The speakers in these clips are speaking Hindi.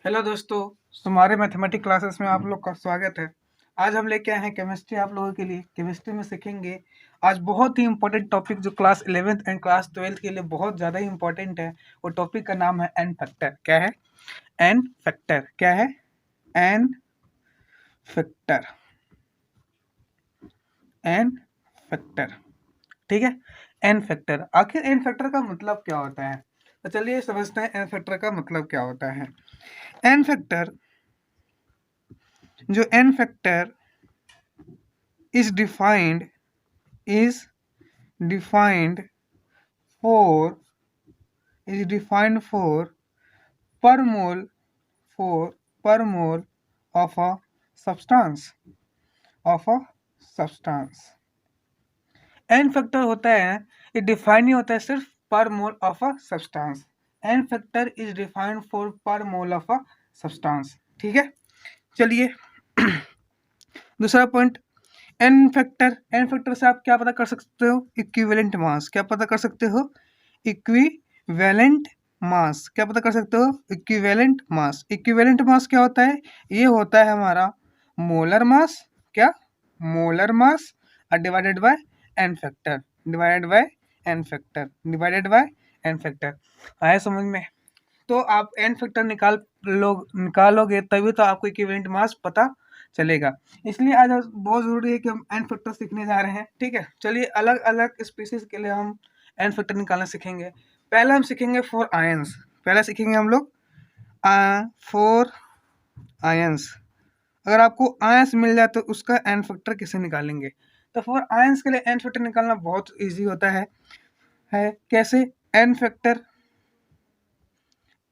हेलो दोस्तों, हमारे मैथमेटिक्स क्लासेस में आप लोग का स्वागत है। आज हम लेके आए हैं केमिस्ट्री आप लोगों के लिए। केमिस्ट्री में सीखेंगे आज बहुत ही इंपॉर्टेंट टॉपिक जो class 11th and class 12th के लिए बहुत ज़्यादा ही इंपॉर्टेंट है। वो टॉपिक का नाम है एन फैक्टर। क्या है? N factor. क्या है? N factor. N factor. ठीक है। एन फैक्टर, आखिर एन फैक्टर का मतलब क्या होता है? तो चलिए समझते हैं एन फैक्टर का मतलब क्या होता है। एन फैक्टर, जो n factor is is defined for is defined per mole for per mole of a substance of a substance। N factor होता है, ये डिफाइन नहीं होता है सिर्फ per mole of a substance. N factor is defined for per mole of a substance. ठीक है, चलिए दूसरा पॉइंट। एन फैक्टर से आप क्या पता कर सकते हो? Equivalent mass. क्या पता कर सकते हो? Equivalent mass. क्या पता कर सकते हो? Equivalent mass. इक्विवेलेंट मास क्या होता है? ये होता है हमारा मोलर मास। क्या? Molar mass divided by n factor. Divided by n factor. Divided by n factor. आया समझ में? तो आप एन फैक्टर निकालोगे तभी तो आपको इक्विवेलेंट मास पता चलेगा। इसलिए आज बहुत ज़रूरी है कि हम एन फैक्टर सीखने जा रहे हैं। ठीक है, चलिए अलग अलग स्पीसीज के लिए हम एन फैक्टर निकालना सीखेंगे। पहले हम सीखेंगे फॉर आयंस। पहले सीखेंगे हम लोग फॉर आयंस। अगर आपको आयंस मिल जाए तो उसका एन फैक्टर कैसे निकालेंगे? तो फॉर आयंस के लिए एन फैक्टर निकालना बहुत ईजी होता है। कैसे? N factor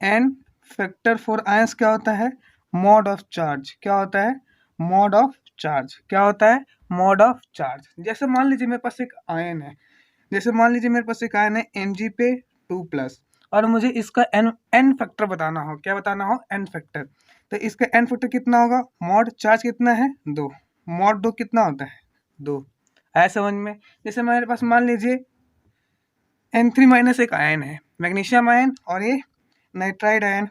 n factor for ions क्या होता है? Mod of charge. क्या होता है? Mod of charge. क्या होता है? Mod of charge. जैसे मान लीजिए मेरे पास एक आयन है। जैसे मान लीजिए मेरे पास एक आयन है Mg पे 2+ और मुझे इसका एन फैक्टर बताना हो। क्या बताना हो? N factor. तो इसका एन फैक्टर कितना होगा? मॉड चार्ज कितना है? 2। मॉड 2 कितना होता है? 2। आया समझ में? जैसे मेरे पास मान लीजिए N3- एक आयन है, मैग्नीशियम आयन, और ये नाइट्राइड आयन।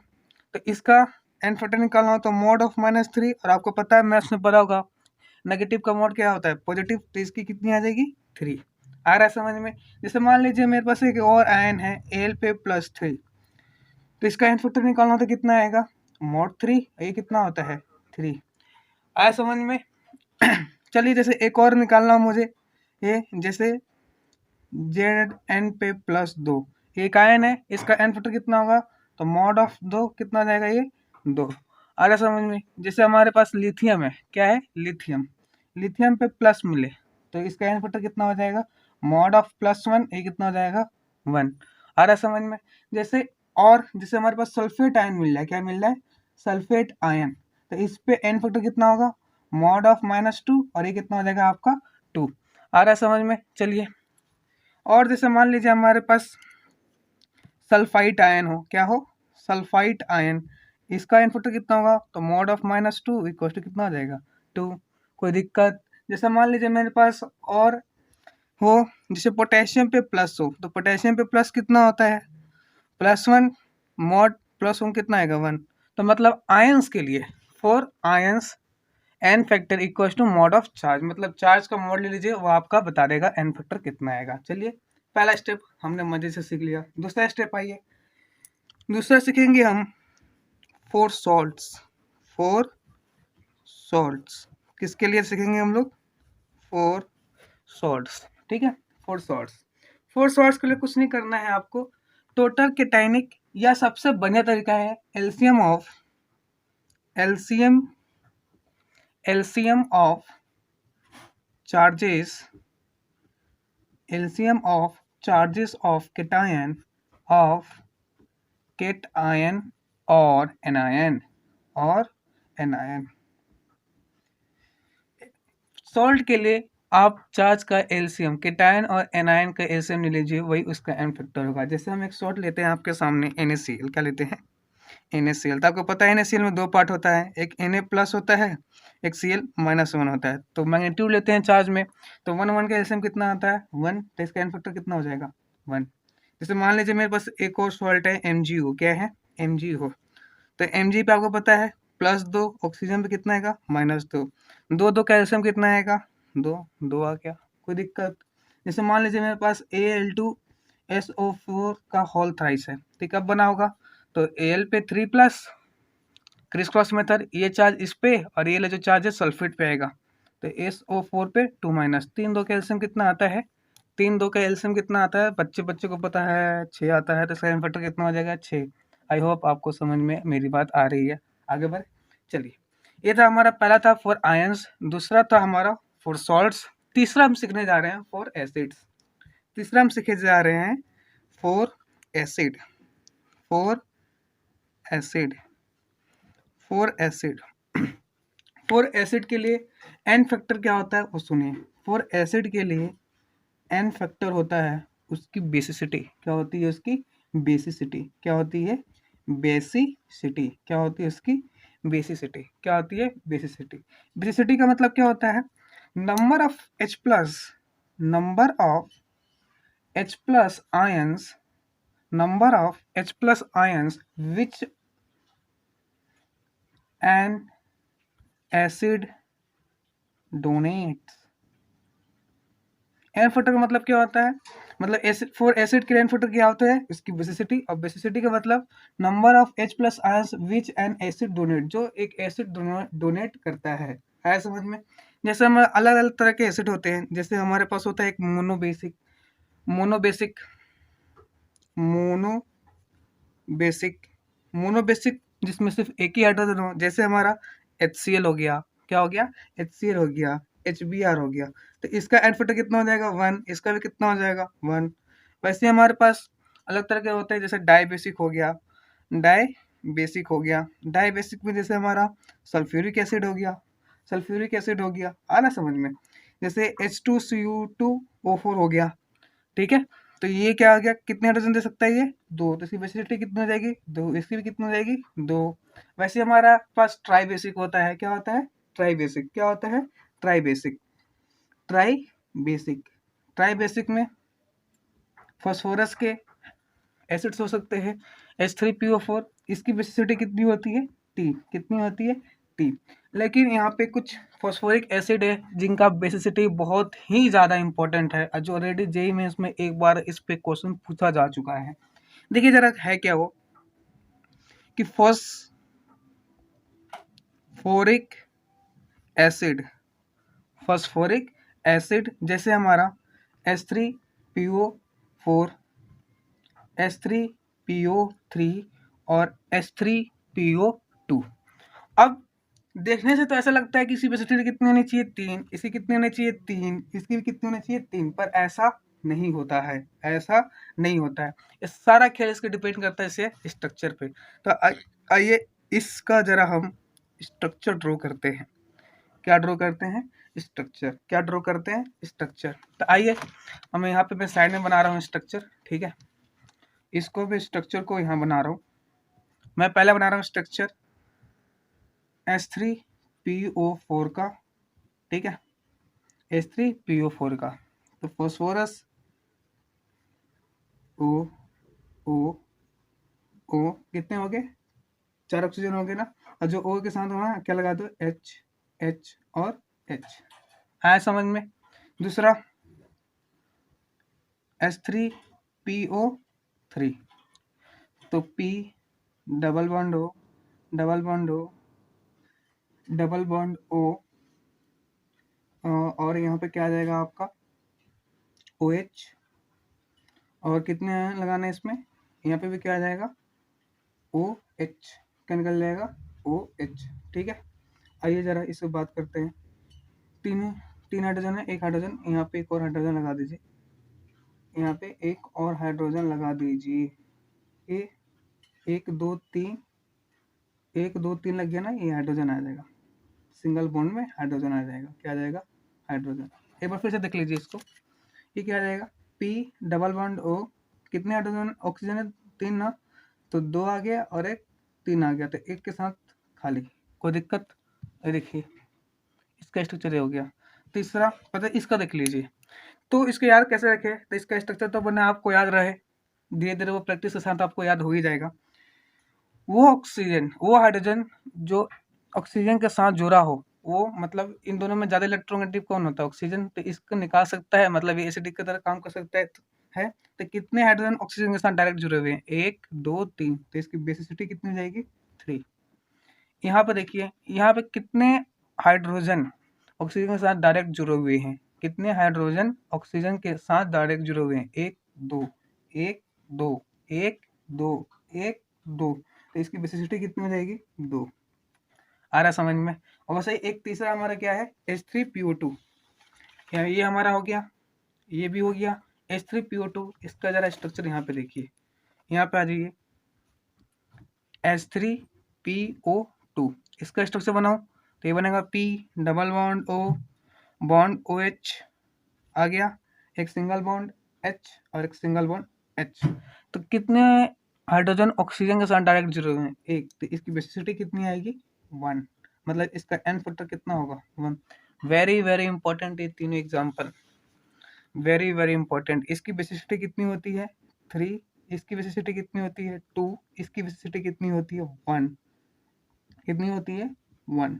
तो इसका एन फैक्टर निकालना हो तो मॉड ऑफ -3। और आपको पता है मैथ्स में पता होगा नेगेटिव का मॉड क्या होता है? पॉजिटिव। तो इसकी कितनी आ जाएगी? 3। आ रहा है समझ में? जैसे मान लीजिए मेरे पास एक और आयन है Al पे +3। तो इसका एन फैक्टर निकालना हो तो कितना आएगा? मॉड 3। ये कितना होता है? 3। आया समझ में? चलिए जैसे एक और निकालना हो मुझे, ये जैसे Zn पे +2। एक आयन है, इसका एन फैक्टर कितना होगा? तो मॉड ऑफ 2 कितना आ जाएगा? ये 2। आ रहा समझ में? जैसे हमारे पास लिथियम है। क्या है? लिथियम। लिथियम पे प्लस मिले तो इसका एन फैक्टर कितना हो जाएगा? Mod of +1। ये कितना हो जाएगा? 1। आ रहा समझ में? जैसे जैसे हमारे पास सल्फेट आयन मिल रहा है। क्या मिल रहा है? Sulphate ion. तो इस पे एन फैक्टर कितना होगा? Mod of -2। और ये कितना हो जाएगा आपका? 2। आ रहा है समझ में? चलिए और जैसे मान लीजिए हमारे पास सल्फाइट आयन हो। क्या हो? Sulphite ion. इसका एन फैक्टर कितना होगा? तो मॉड ऑफ -2 इक्वल टू कितना हो जाएगा? 2। कोई दिक्कत? जैसे मान लीजिए मेरे पास और हो, जैसे पोटेशियम पे प्लस हो, तो पोटेशियम पे प्लस कितना होता है? +1। मॉड +1 कितना आएगा? 1। तो मतलब आयंस के लिए, for ions n factor equal to mod of charge. मतलब चार्ज का मॉड ले लीजिए, वो आपका बता देगा एन फैक्टर कितना आएगा। चलिए पहला स्टेप हमने मजे से सीख लिया। दूसरा स्टेप आइए। दूसरा सीखेंगे हम फोर सॉल्ट्स। फोर सॉल्ट्स किसके लिए सीखेंगे हम लोग? Four salts. ठीक है, फोर सॉल्ट्स। फोर सॉल्ट्स के लिए कुछ नहीं करना है आपको। टोटल केटाइनिक या सबसे बढ़िया तरीका है LCM LCM of charges LCM of charges of cation or anion। Salt के लिए आप चार्ज का एलसीएम, केटायन और एनायन का एलसीएम ले लीजिए, वही उसका एन फैक्टर होगा। जैसे हम एक सॉल्ट लेते हैं आपके सामने NaCl। क्या लेते हैं? NaCl। तो आपको पता है NaCl में 2 पार्ट होता है, एक Na+ होता है, एक Cl-1 होता है। तो मैग्नीट्यूड लेते हैं चार्ज में, तो 1 का एलसीएम कितना आता है? 1। तो इसका एन फैक्टर कितना हो जाएगा? 1। जैसे मान लीजिए मेरे पास एक और सॉल्ट है MgO। क्या है? MgO। तो Mg पे आपको पता है +2, ऑक्सीजन पे कितना आएगा -2, 2 कैल्शियम कितना आएगा 2, 2 आ गया, कोई दिक्कत। जैसे मान लीजिए मेरे पास Al2SO4 का होल थ्राइस है, तो कब बना होगा, तो Al पे 3+, क्रिस क्रॉस मेथड, ये चार्ज इस पे और ये जो चार्ज है सल्फेट पे आएगा, तो SO4 पे 2-, 3 2 कैल्शियम कितना आता है, 3 2 का एल्शियम कितना आता है, बच्चे को पता है 6 आता है, तो इसका फैक्टर कितना हो जाएगा 6। आई होप आपको समझ में मेरी बात आ रही है। आगे बढ़े, चलिए, ये था हमारा पहला था फॉर आयंस, दूसरा था हमारा फॉर सॉल्ट्स, तीसरा हम सीखने जा रहे हैं फॉर एसिड्स। तीसरा हम सीखे जा रहे हैं for acid, for acid, for acid. For acid के लिए एन फैक्टर क्या होता है वो सुनिए। फॉर एसिड के लिए एन फैक्टर होता है उसकी बेसिसिटी, क्या होती है उसकी बेसिसिटी, क्या होती है बेसिसिटी, क्या होती है उसकी बेसिसिटी, क्या होती है बेसिसिटी। बेसिसिटी का मतलब क्या होता है, number of H plus, number of H plus ions, number of H plus ions which an acid donates. N factor का मतलब क्या होता है, मतलब एसिड, फॉर एसिड के एन फैक्टर क्या होता है इसकी बेसिसिटी, और बेसिसिटी का मतलब number of H plus ions which an acid donate, जो एक एसिड डोनेट करता है समझ में। जैसे हम अलग अलग तरह के एसिड होते हैं, जैसे हमारे पास होता है एक मोनोबेसिक, मोनोबेसिक, मोनोबेसिक, मोनोबेसिक जिसमें सिर्फ एक ही हाइड्रोजन हो, जैसे हमारा HCl हो गया, क्या हो गया HCl हो गया, HBr हो गया, तो इसका एन फैक्टर कितना हो जाएगा 1, इसका भी कितना हो जाएगा 1। वैसे हमारे पास अलग तरह के होते हैं, जैसे डाई बेसिक हो गया, डाई बेसिक हो गया, डाई बेसिक में जैसे हमारा सल्फ्यूरिक एसिड हो गया, सल्फ्यूरिक एसिड हो गया, आ ना समझ में, जैसे H2Cu2O4 हो गया, ठीक है। तो ये क्या आ गया, कितने हाइड्रोजन दे सकता है ये 2, तो इसकी बेसिसिटी कितनी हो जाएगी 2, इसकी भी कितनी हो जाएगी 2। वैसे हमारा पास ट्राई बेसिक होता है, क्या होता है ट्राई बेसिक, क्या होता है try basic, try basic, try basic में फास्फोरस के एसिड्स हो सकते हैं H3PO4, इसकी बेसिसिटी कितनी होती है T, कितनी होती है T। लेकिन यहाँ पे कुछ फॉस्फोरिक एसिड है जिनका बेसिसिटी बहुत ही ज़्यादा इंपॉर्टेंट है, जो ऑलरेडी जेई में इसमें एक बार इस पे क्वेश्चन पूछा जा चुका है। देखिए जरा है क्या वो, कि फॉस्फोरिक एसिड, फॉस्फोरिक एसिड जैसे हमारा H3PO4, H3PO3 और H3PO2। अब देखने से तो ऐसा लगता है कि इसकी बेसिसिटी कितनी होनी चाहिए 3, इसकी कितनी होनी चाहिए 3, इसकी भी कितनी होनी चाहिए 3, पर ऐसा नहीं होता है, ऐसा नहीं होता है। ये सारा खेल इसके डिपेंड करता है इसे स्ट्रक्चर पे। तो आइए इसका जरा हम स्ट्रक्चर ड्रॉ करते हैं। क्या ड्रॉ करते हैं स्ट्रक्चर, क्या ड्रॉ करते हैं स्ट्रक्चर। तो आइए हम यहाँ पे मैं साइड में बना रहा हूँ स्ट्रक्चर, ठीक है। इसको भी स्ट्रक्चर को यहाँ बना रहा हूँ, मैं पहले बना रहा हूँ स्ट्रक्चर H3PO4 का, ठीक है, H3PO4 का। तो फॉस्फोरस O O O कितने हो गए 4 ऑक्सीजन हो गए ना, और जो O के साथ वहाँ क्या लगा दो H, H और H, आया समझ में। दूसरा H3PO3, तो P double bond O, double bond O, double bond O, और यहाँ पे क्या आ जाएगा आपका OH, और कितने लगाना है इसमें, यहाँ पे भी क्या आ जाएगा OH, क्या निकल जाएगा OH, ठीक है। आइए जरा इससे बात करते हैं, तीन हाइड्रोजन है, एक हाइड्रोजन यहाँ पे, एक और हाइड्रोजन लगा दीजिए, यहाँ पे एक और हाइड्रोजन लगा दीजिए, ये 1 2 3, 1 2 3 लग गया ना, ये हाइड्रोजन आ जाएगा, सिंगल बॉन्ड में हाइड्रोजन आ जाएगा, क्या आ जाएगा हाइड्रोजन। एक बार फिर से देख लीजिए इसको, ये क्या आ जाएगा P डबल बॉन्ड O, कितने हाइड्रोजन ऑक्सीजन है 3 ना, तो 2 आ गया और एक 3 आ गया, तो एक के साथ खाली, कोई दिक्कत। देखिए इसका स्ट्रक्चर ये हो गया। तीसरा पता इसका देख लीजिए, तो इसको याद कैसे रखें, तो इसका स्ट्रक्चर तो बना आपको याद रहे, धीरे धीरे वो प्रैक्टिस के साथ आपको याद हो ही जाएगा। वो हाइड्रोजन जो ऑक्सीजन के साथ जुड़ा हो, वो मतलब इन दोनों में ज़्यादा इलेक्ट्रोनेगेटिव कौन होता है? ऑक्सीजन। तो इसको निकाल सकता है, मतलब ये एसिडिक की तरह काम कर सकता है। तो कितने हाइड्रोजन ऑक्सीजन के साथ डायरेक्ट जुड़े हुए हैं? 1 2 3। तो इसकी बेसिसिटी कितनी हो जाएगी? 3। यहाँ पे देखिए, यहाँ पे कितने हाइड्रोजन ऑक्सीजन के साथ डायरेक्ट जुड़े हुए हैं? कितने हाइड्रोजन ऑक्सीजन के साथ डायरेक्ट जुड़े हुए हैं? 1 2 1 2 1 2 1 2। तो इसकी बेसिसिटी कितनी हो जाएगी? 2। आ रहा समझ में? और वैसे एक तीसरा हमारा क्या है? H3PO2। ये हमारा हो गया, ये भी हो गया। H3PO2, इसका जरा स्ट्रक्चर यहाँ पे देखिए, यहाँ पे आ जाइए। H3PO2 इसका स्ट्रक्चर बनाओ तो ये बनेगा P double bond O bond OH आ गया, एक सिंगल बॉन्ड H और एक सिंगल बॉन्ड H। तो कितने हाइड्रोजन ऑक्सीजन के साथ डायरेक्ट जुड़े हुए हैं? 1। तो इसकी बेसिसिटी कितनी आएगी? 1। मतलब इसका n फैक्टर कितना होगा? 1। वेरी वेरी इंपॉर्टेंट ये तीनों एग्जाम्पल, वेरी वेरी इंपॉर्टेंट। इसकी बेसिसिटी कितनी होती है? 3। इसकी बेसिसिटी कितनी होती है? 2। इसकी बेसिसिटी कितनी होती है? 1। कितनी होती है? 1।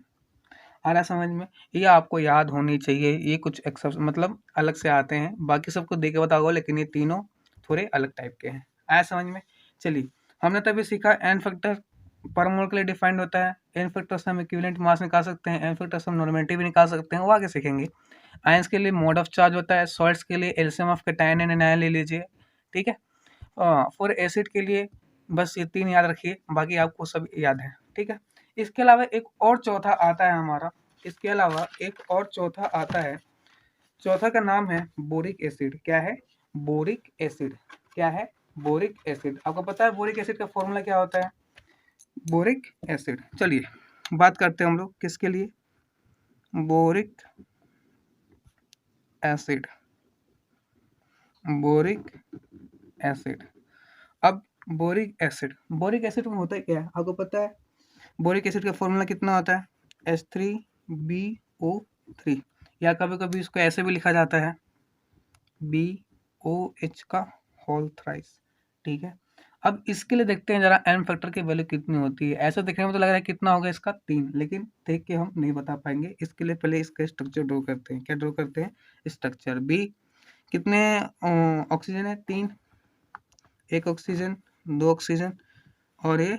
आ रहा समझ में? ये आपको याद होनी चाहिए। ये कुछ एक्सेप्शन मतलब अलग से आते हैं, बाकी सबको देख के बताओ, लेकिन ये तीनों थोड़े अलग टाइप के हैं। आया समझ में? चलिए, हमने तभी सीखा एन फैक्टर पर मोल के लिए डिफाइंड होता है। एन फैक्टर से हम इक्विवेलेंट मास निकाल सकते हैं, एन फैक्टर से हम नॉर्मेटिव भी निकाल सकते हैं, वो आगे सीखेंगे। आयंस के लिए मोड ऑफ चार्ज होता है, सॉल्ट्स के लिए LCM of cation and anion ले लीजिए, ठीक है। फॉर एसिड के लिए बस ये 3 याद रखिए, बाकी आपको सब याद है, ठीक है। इसके अलावा एक और चौथा आता है हमारा, इसके अलावा एक और चौथा आता है। चौथा का नाम है बोरिक एसिड। क्या है? Boric acid. क्या है? Boric acid. आपको पता है बोरिक एसिड का फॉर्मूला क्या होता है? Boric acid. चलिए बात करते हैं हम लोग किसके लिए? Boric acid. Boric acid. अब बोरिक एसिड में होता है क्या है? आपको पता है बोरिक एसिड का फॉर्मूला कितना होता है? H3BO3, या कभी कभी इसको ऐसे भी लिखा जाता है BOH का होल थ्राइस, ठीक है। अब इसके लिए देखते हैं जरा एन फैक्टर की वैल्यू कितनी होती है। ऐसा देखने में तो लग रहा है कितना होगा इसका? 3, लेकिन देख के हम नहीं बता पाएंगे। इसके लिए पहले इसका स्ट्रक्चर ड्रॉ करते हैं। क्या ड्रॉ करते हैं? स्ट्रक्चर। बी कितने ऑक्सीजन है? 3। एक ऑक्सीजन, 2 ऑक्सीजन और ये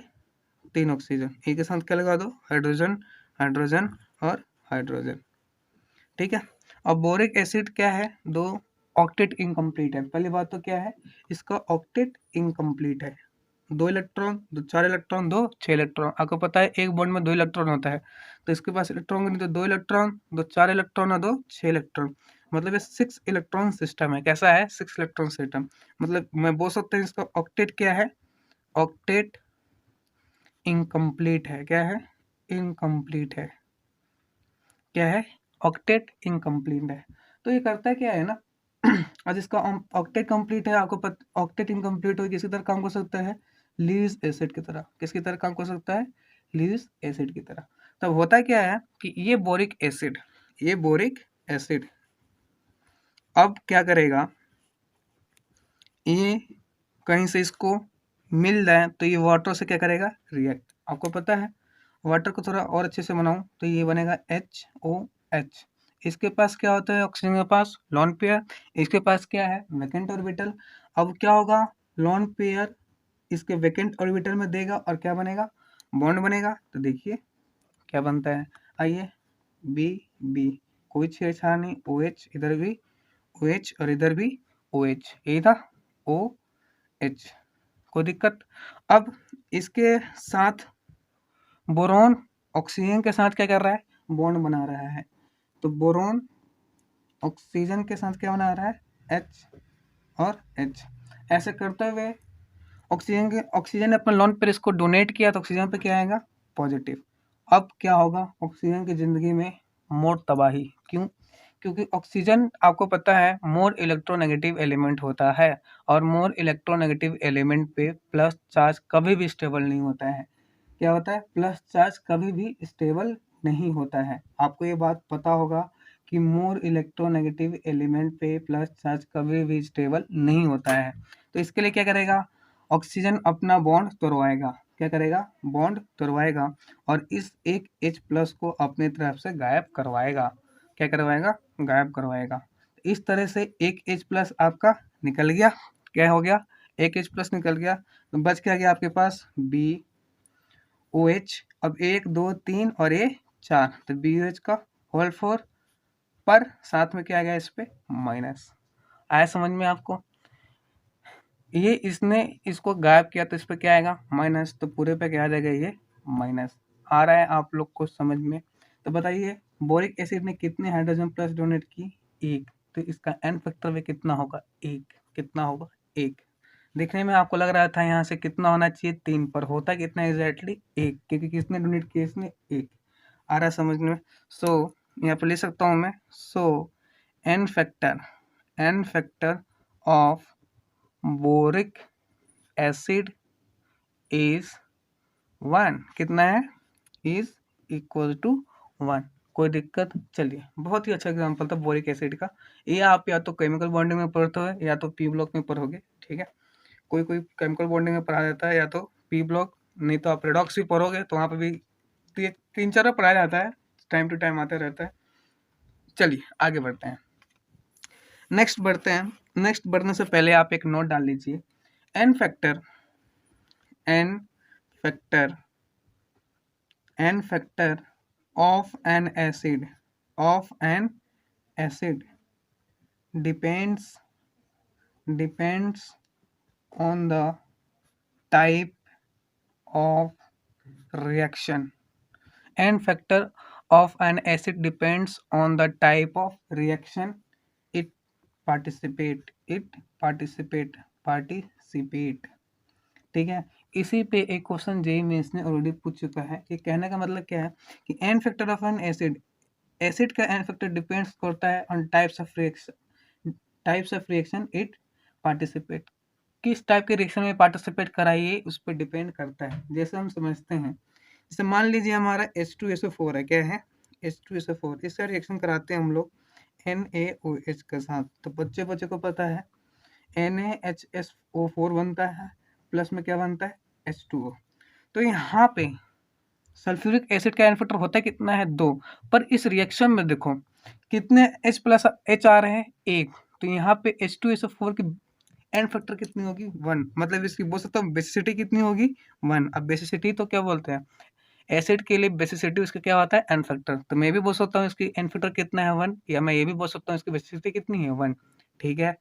3 ऑक्सीजन। एक के साथ क्या लगा दो? हाइड्रोजन, हाइड्रोजन और हाइड्रोजन, ठीक है। और बोरिक एसिड क्या है? 2 ऑक्टेट इनकम्प्लीट है। पहली बात तो क्या है? इसका ऑक्टेट इनकम्प्लीट है। 2 इलेक्ट्रॉन, 2 4 इलेक्ट्रॉन, 2 6 इलेक्ट्रॉन। आपको पता है एक बॉन्ड में 2 इलेक्ट्रॉन होता है, तो इसके पास इलेक्ट्रॉन नहीं, तो 2 इलेक्ट्रॉन, 2 4 इलेक्ट्रॉन और 2 6 इलेक्ट्रॉन। मतलब ये 6 इलेक्ट्रॉन सिस्टम है। कैसा है? 6 इलेक्ट्रॉन सिस्टम। मतलब मैं बोल सकता हूँ इसका ऑक्टेट क्या है? ऑक्टेट इनकम्प्लीट है। क्या है? इनकम्प्लीट है। क्या है? ऑक्टेट इनकम्प्लीट है। तो ये करता क्या है ना, आज इसका ऑक्टेट कंप्लीट है, आपको ऑक्टेट इनकम्प्लीट हो किसी तरह काम कर सकता है? लीविस एसिड की तरह। किसकी तरह काम कर सकता है? लीविस एसिड की तरह। तब होता क्या है कि ये बोरिक एसिड अब क्या करेगा? ये कहीं से इसको मिल जाए तो ये वाटर से क्या करेगा? रिएक्ट। आपको पता है वाटर को थोड़ा और अच्छे से बनाऊं तो ये बनेगा HOH। इसके पास क्या होता है? ऑक्सीजन के पास लोन पेयर, इसके पास क्या है? Vacant orbital. अब क्या होगा? लोन पेयर इसके वैकेंट ऑर्बिटल में देगा और क्या बनेगा? बॉन्ड बनेगा। तो देखिए क्या बनता है, आइए। बी बी, कोई छेड़छाड़ नहीं। OH, इधर भी OH और इधर भी OH, यही था OH, कोई दिक्कत? अब इसके साथ बोरॉन ऑक्सीजन के साथ क्या कर रहा है? बॉन्ड बना रहा है। तो बोरॉन ऑक्सीजन के साथ क्या बना रहा है? H और H। ऐसे करते हुए ऑक्सीजन ने अपना लोन पेयर इसको डोनेट किया, तो ऑक्सीजन पे क्या आएगा? पॉजिटिव। अब क्या होगा? ऑक्सीजन की जिंदगी में मोर तबाही। क्यों? क्योंकि ऑक्सीजन आपको पता है मोर इलेक्ट्रोनेगेटिव एलिमेंट होता है, और मोर इलेक्ट्रोनेगेटिव एलिमेंट पे प्लस चार्ज कभी भी स्टेबल नहीं होता है। क्या होता है? प्लस चार्ज कभी भी स्टेबल नहीं होता है। आपको ये बात पता होगा कि मोर इलेक्ट्रोनेगेटिव एलिमेंट पे प्लस चार्ज कभी भी स्टेबल नहीं होता है। तो इसके लिए क्या करेगा? ऑक्सीजन अपना बॉन्ड तोड़वाएगा। क्या करेगा, बॉन्ड तोड़वाएगा और इस एक H+ को अपनी तरफ से गायब करवाएगा। क्या करवाएगा, गायब करवाएगा। इस तरह से एक H+ आपका निकल गया। क्या हो गया, एक H+ निकल गया, तो बच क्या गया आपके पास BOH। अब 1 2 3 और ये 4, तो BOH का होल 4 पर साथ में क्या आ गया इस पे माइनस। आया समझ में आपको, ये इसने इसको गायब किया तो इस पे क्या आएगा माइनस, तो पूरे पे क्या आ जाएगा, ये माइनस। आ रहा है आप लोग को समझ में। तो बताइए बोरिक एसिड ने कितने हाइड्रोजन प्लस डोनेट की, एक, तो इसका एन फैक्टर भी कितना होगा, एक। कितना होगा, एक। देखने में आपको लग रहा था यहाँ से कितना होना चाहिए, 3, पर होता कितना एग्जैक्टली, एक, क्योंकि किसने डोनेट किया, इसने, एक। आ रहा है समझ में। सो यहाँ पे ले सकता हूँ मैं, so N factor of boric acid is 1, कितना है, इज इक्वल टू 1। कोई दिक्कत, चलिए बहुत ही अच्छा एग्जांपल था बोरिक एसिड का। ये आप या तो केमिकल बॉन्डिंग में पढ़ते हो या तो पी ब्लॉक में पढ़ोगे, ठीक है। कोई कोई केमिकल बॉन्डिंग में पढ़ा जाता है या तो पी ब्लॉक, नहीं तो आप रेडॉक्स भी पढ़ोगे तो वहाँ पे भी 3-4 पढ़ाया जाता है, टाइम टू टाइम आते रहता है। चलिए आगे बढ़ते हैं, नेक्स्ट बढ़ते हैं। नेक्स्ट बढ़ने से पहले आप एक नोट डाल लीजिए, n factor n factor of an acid depends on the type of reaction. N factor of an acid depends on the type of reaction it participate, ठीक है। इसी पे एक क्वेश्चन जेईई मेंस ने ऑलरेडी पूछ चुका है कि कहने का मतलब क्या है कि n factor of an acid का एन फैक्टर डिपेंड्स करता है on types of reaction it participate, किस टाइप के रिएक्शन में पार्टिसिपेट कराइए उस पर डिपेंड करता है। जैसे हम समझते हैं, जैसे मान लीजिए हमारा H2SO4 है, क्या है, H2SO4, इसका रिएक्शन कराते हैं हम लोग NaOH के साथ, तो बच्चे को पता है NaHSO4 बनता है, प्लस में क्या बनता है, H2O। तो यहाँ पे सल्फ्यूरिक एसिड का एन फैक्टर होता है कितना है, 2, पर इस रिएक्शन में देखो कितने H+ आ रहे हैं, 1, तो यहाँ पे H2SO4 की एन फैक्टर कितनी होगी, 1, मतलब इसकी बोल सकता हूँ बेसिसिटी कितनी होगी, 1। अब बेसिसिटी तो क्या बोलते हैं, एसिड के लिए बेसिसिटी उसका क्या होता है, एन फैक्टर, तो मैं भी बोल सकता हूँ इसकी एन फैक्टर कितना है, 1, या मैं ये भी बोल सकता हूँ इसकी बेसिसिटी कितनी है, 1, ठीक है।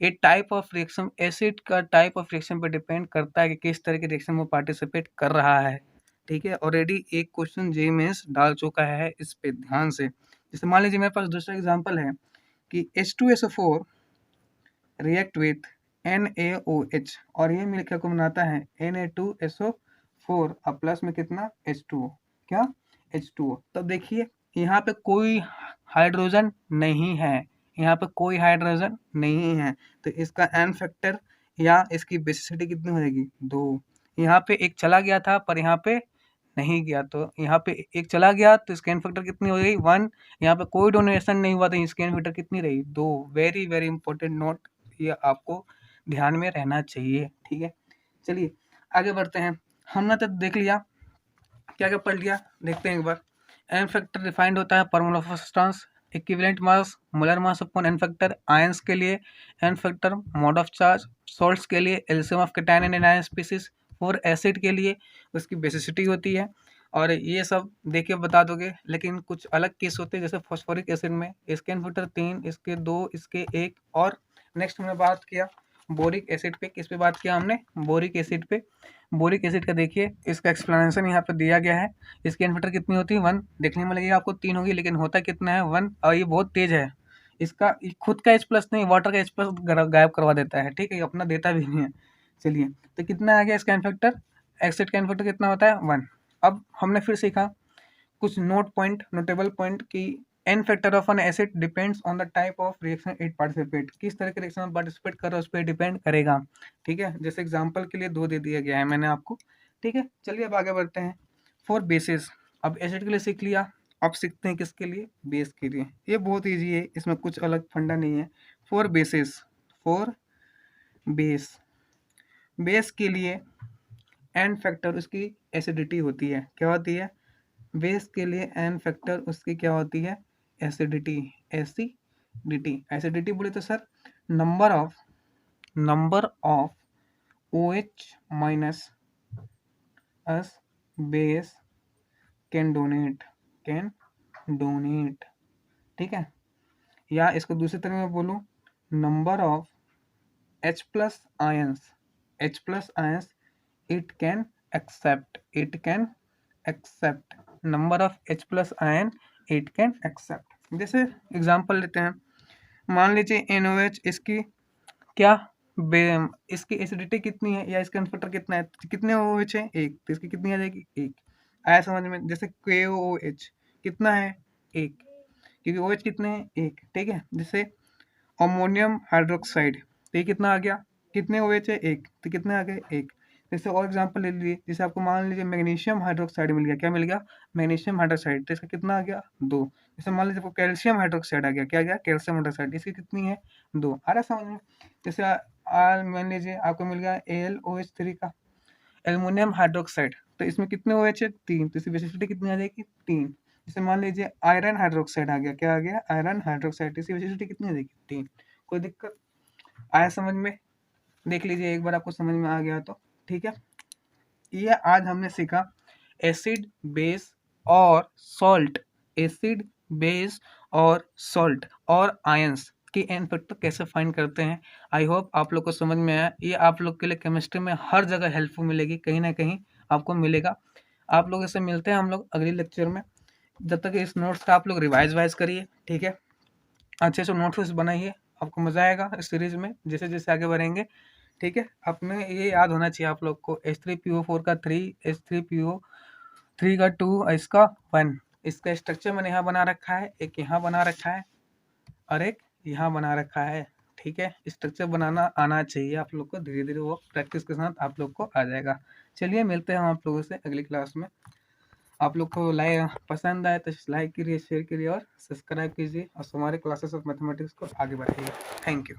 ये टाइप ऑफ रिएक्शन, एसिड का टाइप ऑफ रिएक्शन पर डिपेंड करता है कि किस तरह के रिएक्शन में पार्टिसिपेट कर रहा है, ठीक है। ऑलरेडी एक क्वेश्चन जेईई मेंस डाल चुका है इस पे ध्यान से। जैसे मान लीजिए मेरे पास दूसरा एग्जांपल है कि H2SO4 रिएक्ट विथ NaOH और ये मिलकर को बनाता है Na2SO4 और प्लस में कितना H2O, क्या, H2O। तब देखिए यहाँ पे कोई हाइड्रोजन नहीं है, यहाँ पे कोई हाइड्रोजन नहीं है, तो इसका एन फैक्टर या इसकी बेसिसिटी कितनी हो जाएगी, 2। यहाँ पे एक चला गया था पर यहाँ पे नहीं गया, तो यहाँ पे एक चला गया तो इसका एन फैक्टर कितनी हो गई, 1। यहाँ पे कोई डोनेशन नहीं हुआ तो इसकी एन फैक्टर कितनी रही, 2। वेरी वेरी इंपॉर्टेंट नोट, ये आपको ध्यान में रहना चाहिए, ठीक है। चलिए आगे बढ़ते हैं, हमने तो देख लिया क्या क्या पढ़ लिया, देखते हैं एक बार। एन फैक्टर डिफाइंड होता है per mole of substance, equivalent mass, molar mass upon n factor, ions के लिए n factor, mode of charge, salts के लिए LCM of cation and anion species, और एसिड के लिए उसकी बेसिसिटी होती है। और ये सब देखिए बता दोगे, लेकिन कुछ अलग केस होते हैं, जैसे फॉस्फोरिक एसिड में इसके एन फैक्टर 3, इसके 2, इसके 1। और नेक्स्ट हमने बात किया बोरिक एसिड पे, किस पे बात किया हमने, बोरिक एसिड पे। बोरिक एसिड का देखिए इसका एक्सप्लेनेशन यहाँ पे दिया गया है, इसकी एन फैक्टर कितनी होती है, 1, देखने में लगेगा आपको 3 होगी, लेकिन होता कितना है, 1। और ये बहुत तेज है, इसका खुद का H+ नहीं, वाटर का H+ गायब करवा देता है, ठीक है, अपना देता भी नहीं है। चलिए तो कितना आ गया इसका एन फैक्टर, एसिड का एन फैक्टर कितना होता है, 1। अब हमने फिर सीखा कुछ नोटेबल पॉइंट की n factor of an acid depends on the type of reaction it participate, किस तरह के रिएक्शन में पार्टिसिपेट कर रहा है उस पर डिपेंड करेगा, ठीक है। जैसे एग्जांपल के लिए 2 दे दिया गया है मैंने आपको, ठीक है। चलिए अब आगे बढ़ते हैं, फॉर बेसिस। अब एसिड के लिए सीख लिया, अब सीखते हैं किसके लिए, बेस के लिए। ये बहुत ईजी है, इसमें कुछ अलग फंडा नहीं है। For basis, for base, base के लिए एन फैक्टर उसकी एसिडिटी होती है, क्या होती है? बेस के लिए एन फैक्टर उसकी क्या होती है? एसिडिटी। एसिडिटी बोले तो sir number of OH minus us base can donate, ठीक है? या इसको दूसरी तरह में बोलूं, number of H plus ions it can accept number of H plus ion it can accept. जैसे एग्जांपल लेते हैं, मान लीजिए NOH, इसकी क्या इसकी एसिडिटी कितनी है या इसका इन्फिटर कितना है? कितने OH है? एक। तो इसकी कितनी आ जाएगी? एक। आया समझ में? जैसे KOH कितना है? एक, क्योंकि OH कितने हैं? एक, ठीक है? जैसे अमोनियम हाइड्रोक्साइड, तो ये कितना आ गया? कितने OH है? एक, तो कितने आ गए? एक। जैसे और एग्जांपल ले लीजिए, जैसे आपको मान लीजिए मैग्नीशियम हाइड्रोक्साइड मिल गया, क्या मिल गया? मैग्नीशियम हाइड्रोक्साइड, तो इसका कितना आ गया? दो। जैसे मान लीजिए आपको कैल्शियम हाइड्रोक्साइड आ गया, क्या आ गया? कैल्शियम हाइड्रोक्साइड, इसकी कितनी है? दो। आ रहा समझ में? जैसे मान लीजिए आपको मिल गया AlOH3 का एल्युमिनियम हाइड्रोक्साइड, तो इसमें कितने OH है? तीन, तो इसकी वेसिसिटी कितनी आ जाएगी? तीन। जैसे मान लीजिए आयरन हाइड्रोक्साइड आ गया, क्या आ गया? आयरन हाइड्रोक्साइड, इसकी वेसिसिटी कितनी आ जाएगी? तीन। कोई दिक्कत आया समझ में? देख लीजिए एक बार, आपको समझ में आ गया तो ठीक है। ये आज हमने सीखा एसिड बेस और सॉल्ट, एसिड बेस और सॉल्ट और आयंस की एन फैक्टर कैसे फाइंड करते हैं। आई होप आप लोग को समझ में आया। ये आप लोग के लिए केमिस्ट्री में हर जगह हेल्पफुल मिलेगी, कहीं ना कहीं आपको मिलेगा। आप लोग इससे मिलते हैं हम लोग अगले लेक्चर में। जब तक इस नोट्स का आप लोग रिवाइज वाइज करिए, ठीक है? अच्छे से नोट्स बनाइए, आपको मजा आएगा इस सीरीज में जैसे जैसे आगे बढ़ेंगे, ठीक है? अपने ये याद होना चाहिए आप लोग को, H3PO4 का 3, H3PO3 का 2, इसका 1। इसका स्ट्रक्चर मैंने यहाँ बना रखा है, एक यहाँ बना रखा है और एक यहाँ बना रखा है, ठीक है? स्ट्रक्चर बनाना आना चाहिए आप लोग को, धीरे धीरे वो प्रैक्टिस के साथ आप लोग को आ जाएगा। चलिए मिलते हैं हम आप लोगों से अगली क्लास में। आप लोग को लाइक पसंद आए तो लाइक करिए, शेयर करिए और सब्सक्राइब कीजिए और हमारे क्लासेस ऑफ मैथमेटिक्स को आगे बढ़ाइए। Thank you.